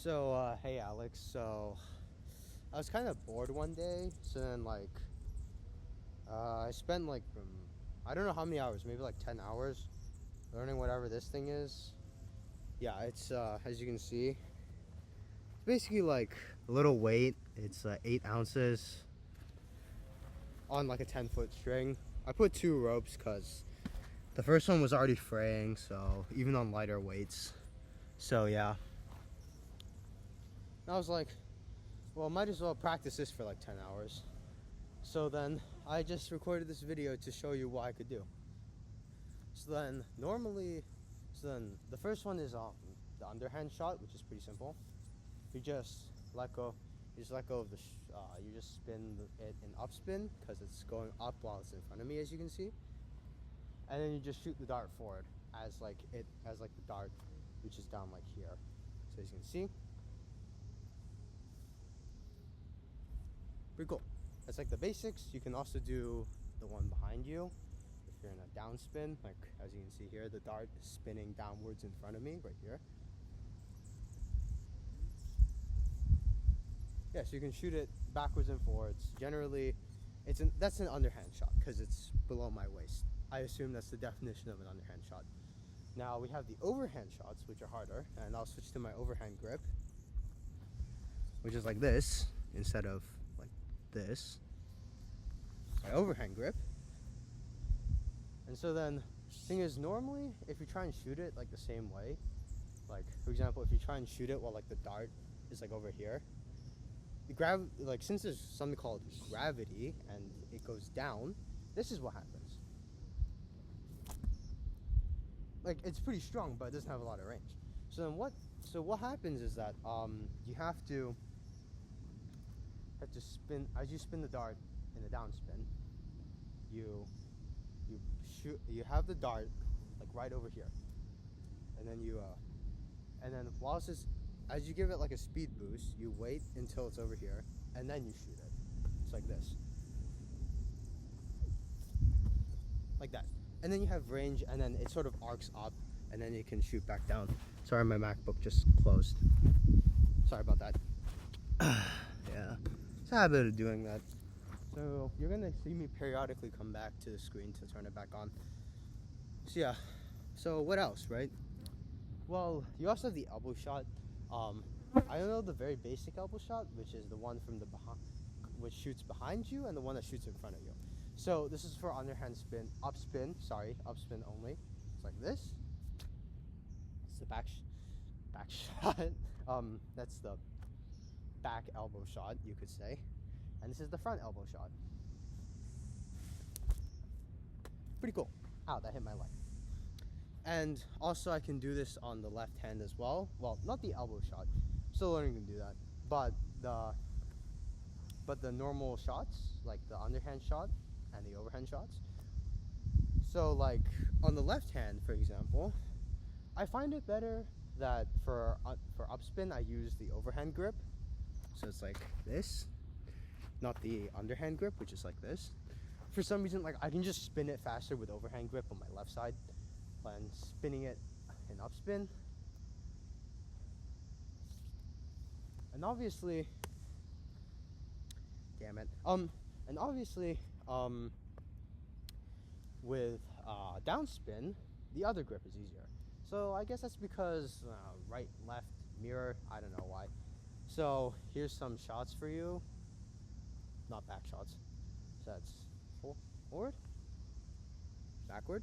Hey Alex. So, I was kind of bored one day. So then, I spent I don't know how many hours, maybe like 10 hours, learning whatever this thing is. Yeah, it's as you can see, it's basically like a little weight. It's 8 ounces on like a 10-foot string. I put two ropes because the first one was already fraying. So even on lighter weights. So yeah, I was like, well, might as well practice this for like 10 hours. So then I just recorded this video to show you what I could do. So then the first one is the underhand shot, which is pretty simple. You just let go. You just let go of you just spin it in upspin because it's going up while it's in front of me, as you can see. And then you just shoot the dart forward as the dart reaches down like here. So as you can see, pretty cool. That's like the basics. You can also do the one behind you. If you're in a down spin, like as you can see here, the dart is spinning downwards in front of me right here. Yeah, so you can shoot it backwards and forwards. Generally, that's an underhand shot because it's below my waist. I assume that's the definition of an underhand shot. Now we have the overhand shots, which are harder, and I'll switch to my overhand grip, which is like this instead of like this. My overhand grip. And so then, thing is, normally if you try and shoot it like the same way, like for example, if you try and shoot it while like the dart is like over here, since there's something called gravity and it goes down, this is what happens. Like it's pretty strong, but it doesn't have a lot of range. So then what happens is that you have to spin as you spin the dart in the down spin. You have the dart like right over here, and then while it's as you give it like a speed boost, you wait until it's over here, and then you shoot it. It's like this, like that, and then you have range, and then it sort of arcs up, and then you can shoot back down. Sorry, my MacBook just closed. Sorry about that. Yeah, it's a habit of doing that. So you're gonna see me periodically come back to the screen to turn it back on. So yeah, so what else, right? Well, you also have the elbow shot. I don't know the very basic elbow shot, which is the one from the behind, which shoots behind you, and the one that shoots in front of you. So this is for underhand spin, upspin only. It's like this. It's the back shot. That's the back elbow shot, you could say. And this is the front elbow shot. Pretty cool. Ow, that hit my leg. And also I can do this on the left hand as well. Well, not the elbow shot. Still learning to do that. But the normal shots, like the underhand shot and the overhand shots. So like on the left hand, for example, I find it better that for upspin I use the overhand grip. So it's like this. Not the underhand grip, which is like this. For some reason, like I can just spin it faster with overhand grip on my left side than spinning it in upspin. And obviously, damn it. And obviously, with downspin, the other grip is easier. So I guess that's because right, left, mirror. I don't know why. So here's some shots for you. Not back shots. So that's forward, backward,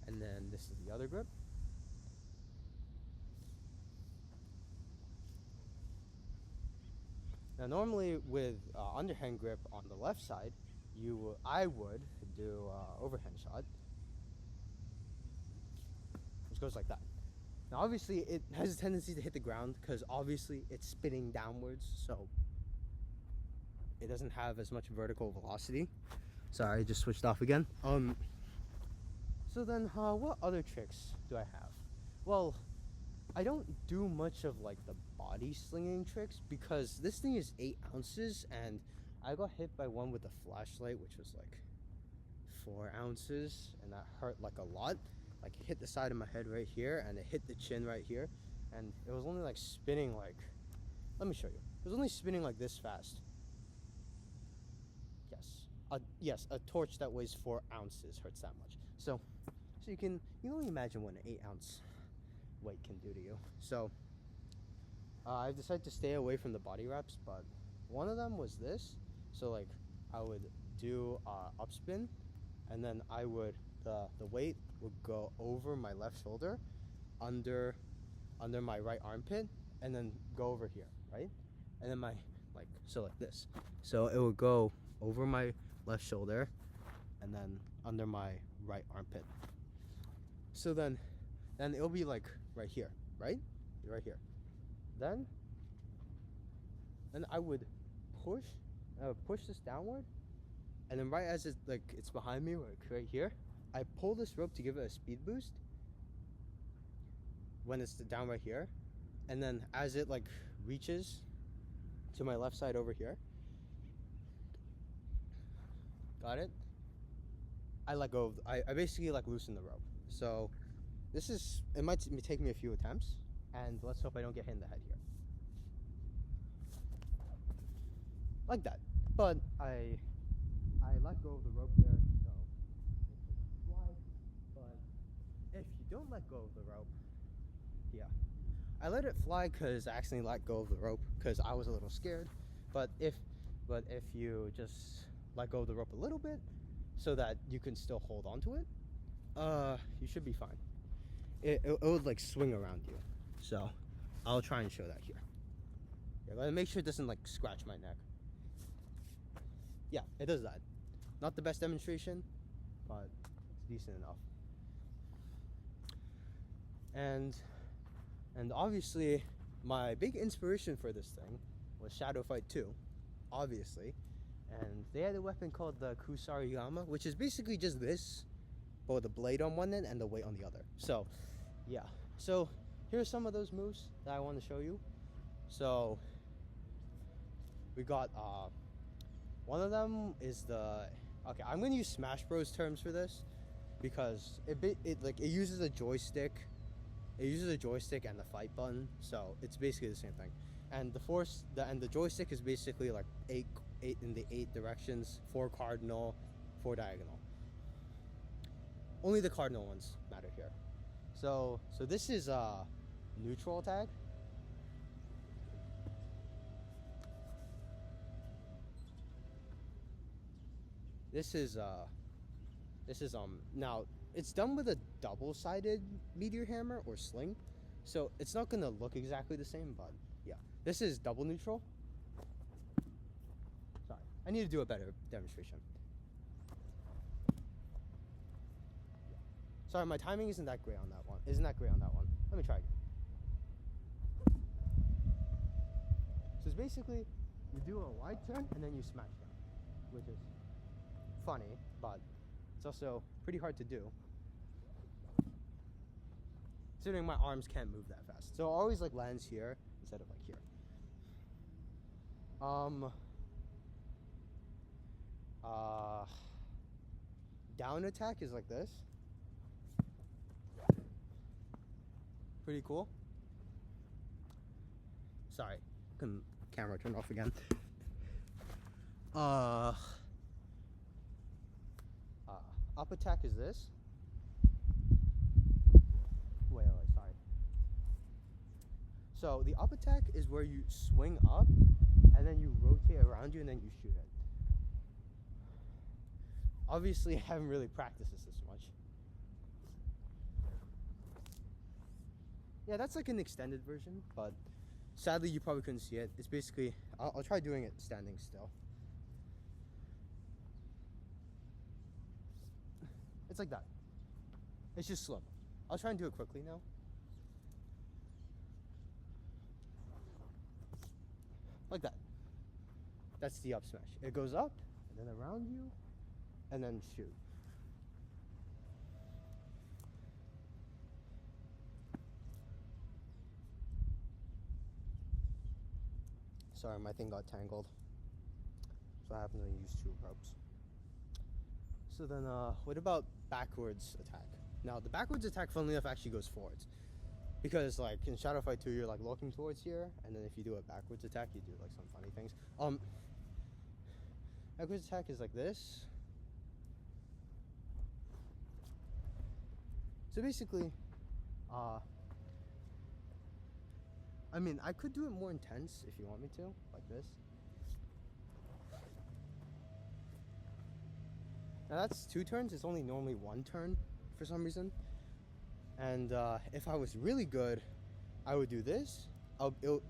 and then this is the other grip. Now normally with underhand grip on the left side, I would do overhand shot, which goes like that. Now obviously it has a tendency to hit the ground because obviously it's spinning downwards, so it doesn't have as much vertical velocity. Sorry, I just switched off again. So then what other tricks do I have? Well, I don't do much of like the body slinging tricks because this thing is 8 ounces and I got hit by one with a flashlight, which was like 4 ounces, and that hurt like a lot. Like it hit the side of my head right here and it hit the chin right here. and it was only like spinning like, let me show you. It was only spinning like this fast. Yes, a torch that weighs 4 ounces hurts that much. So you can only imagine what an 8-ounce weight can do to you. So I've decided to stay away from the body wraps, but one of them was this. So like I would do upspin, and then I would the weight would go over my left shoulder, under my right armpit, and then go over here, right? And then my like this. So it would go over my left shoulder and then under my right armpit. So then it'll be like right here, right? Right here. Then I would push this downward, and then right as it's behind me, like right here, I pull this rope to give it a speed boost when it's down right here, and then as it like reaches to my left side over here, got it? I let go of, I basically like loosen the rope. So it might take me a few attempts, and let's hope I don't get hit in the head here. Like that. But I let go of the rope there, so it could fly. But if you don't let go of the rope, yeah. I let it fly because I accidentally let go of the rope because I was a little scared. But if you just let go of the rope a little bit so that you can still hold on to it, you should be fine. It would like swing around you. So I'll try and show that here. Yeah, but make sure it doesn't like scratch my neck. Yeah, it does that. Not the best demonstration, but it's decent enough. And obviously, my big inspiration for this thing was Shadow Fight 2, obviously. And they had a weapon called the Kusarigama, which is basically just this, but with a blade on one end and the weight on the other. So, yeah. So, here's some of those moves that I want to show you. So, we got, one of them is okay, I'm going to use Smash Bros terms for this, because it uses a joystick. It uses a joystick and the fight button, so it's basically the same thing. And the joystick is basically like eight in the 8 directions, 4 cardinal, 4 diagonal. Only the cardinal ones matter here. So this is neutral attack. This is now it's done with a double-sided meteor hammer or sling, so it's not gonna look exactly the same, but yeah. This is double neutral. Sorry, I need to do a better demonstration. Yeah. Sorry, my timing isn't that great on that one. Let me try again. So it's basically, you do a wide turn and then you smash down, which is funny, but it's also pretty hard to do, considering my arms can't move that fast. So it always like lands here instead of like here. Down attack is like this. Pretty cool. Sorry, camera turned off again. Up attack is this. Wait, sorry. So the up attack is where you swing up and then you rotate around you and then you shoot it. Obviously, I haven't really practiced this much. Yeah, that's like an extended version, but sadly you probably couldn't see it. It's basically, I'll try doing it standing still. It's like that. It's just slow. I'll try and do it quickly now. Like that. That's the up smash. It goes up, and then around you, and then shoot. Sorry, my thing got tangled. So I happen to use 2 ropes. So then, what about backwards attack? Now, the backwards attack, funnily enough, actually goes forwards. because like in Shadow Fight 2 you're like looking towards here, and then if you do a backwards attack you do like some funny things. Backwards attack is like this. So basically, I mean, I could do it more intense if you want me to, like this. Now that's 2 turns, it's only normally 1 turn for some reason. And if I was really good, I would do this. It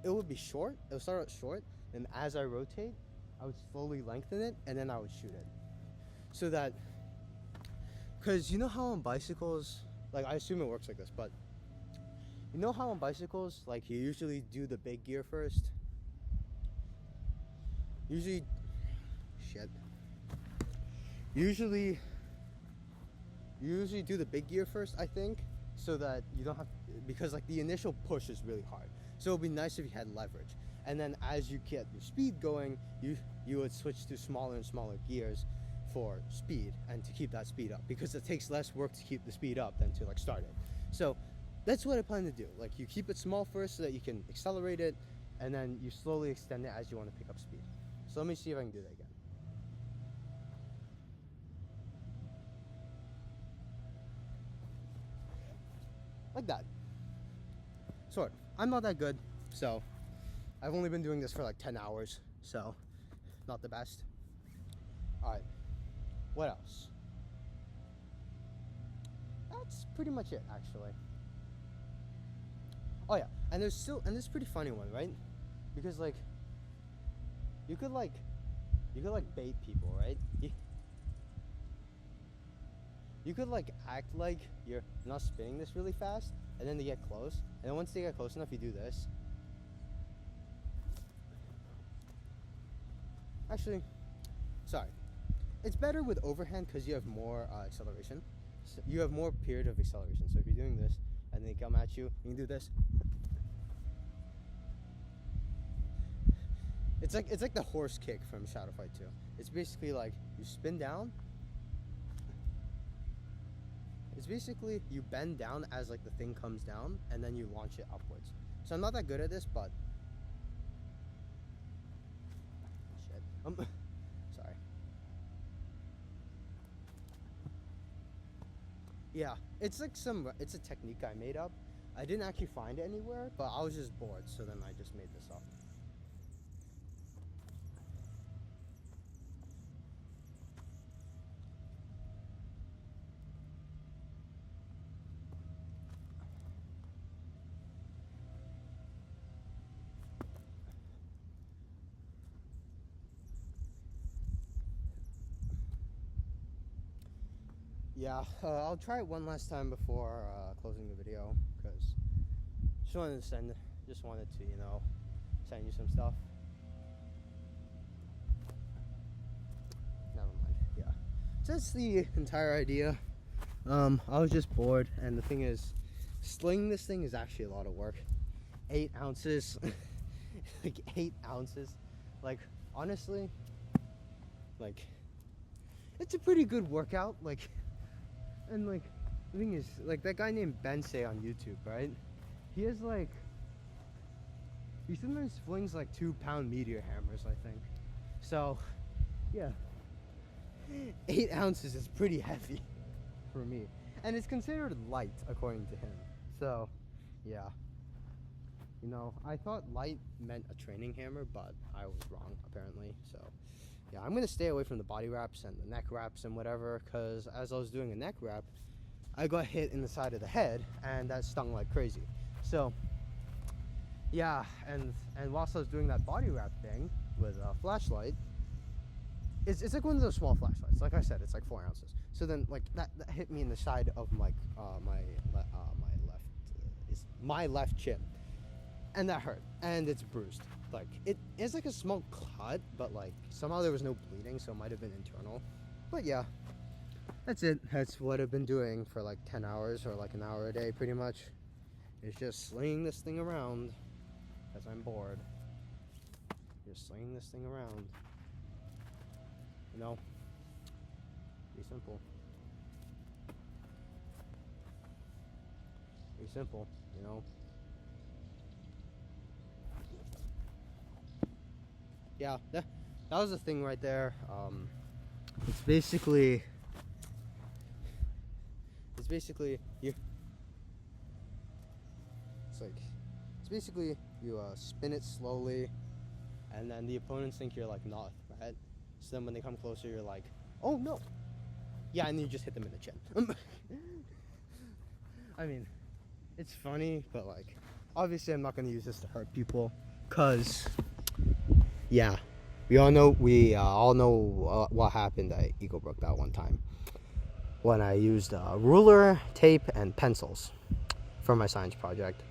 would be short, it would start out short, and as I rotate, I would slowly lengthen it, and then I would shoot it. So that, because you know how on bicycles, like I assume it works like this, but you know how on bicycles, like you usually do the big gear first? Usually do the big gear first, I think, so that you don't have, because like the initial push is really hard. So it would be nice if you had leverage. And then as you get your speed going, you would switch to smaller and smaller gears for speed and to keep that speed up, because it takes less work to keep the speed up than to like start it. So that's what I plan to do. Like you keep it small first so that you can accelerate it, and then you slowly extend it as you want to pick up speed. So let me see if I can do that again. Like that. Sort of. I'm not that good, so I've only been doing this for like 10 hours, so not the best. Alright, what else? That's pretty much it, actually. Oh yeah, and there's this pretty funny one, right? Because like, you could bait people, right? You could like act like you're not spinning this really fast, and then they get close, and then once they get close enough, you do this. Actually, sorry. It's better with overhand because you have more acceleration. So you have more period of acceleration. So if you're doing this and they come at you, you can do this. It's like the horse kick from Shadow Fight 2. It's basically like you spin down. It's basically you bend down as like the thing comes down, and then you launch it upwards. So I'm not that good at this, but shit. Sorry. Yeah, it's like it's a technique I made up. I didn't actually find it anywhere, but I was just bored, so then I just made this up. Yeah, I'll try it one last time before closing the video, because just wanted to, you know, send you some stuff. Never mind. Yeah, so that's the entire idea. I was just bored, and the thing is, slinging this thing is actually a lot of work. 8 ounces, like 8 ounces. Like honestly, like it's a pretty good workout. Like. And like, the thing is, like that guy named Bensei on YouTube, right? He sometimes flings like 2-pound Meteor hammers, I think. So, yeah, 8 ounces is pretty heavy for me, and it's considered light according to him. So, yeah, you know, I thought light meant a training hammer, but I was wrong apparently. So. Yeah, I'm going to stay away from the body wraps and the neck wraps and whatever, because as I was doing a neck wrap, I got hit in the side of the head, and that stung like crazy. So, yeah, and whilst I was doing that body wrap thing with a flashlight, it's like one of those small flashlights. Like I said, it's like 4 ounces. So then, like, that hit me in the side of like my left chin, and that hurt, and it's bruised. Like, it is like a small cut, but like somehow there was no bleeding, so it might have been internal. But yeah, that's it. That's what I've been doing for like 10 hours or like an hour a day pretty much. It's just slinging this thing around because I'm bored. Just slinging this thing around. You know, be simple. Pretty simple, you know. Yeah, that was the thing right there. It's basically you. It's basically you spin it slowly, and then the opponents think you're like north, right? So then when they come closer, you're like, oh no, yeah, and then you just hit them in the chin. I mean, it's funny, but like, obviously, I'm not gonna use this to hurt people, cause, yeah, we all know what happened at Eagle Brook that one time when I used ruler, tape, and pencils for my science project.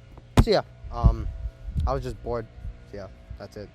So yeah, I was just bored. So yeah, that's it.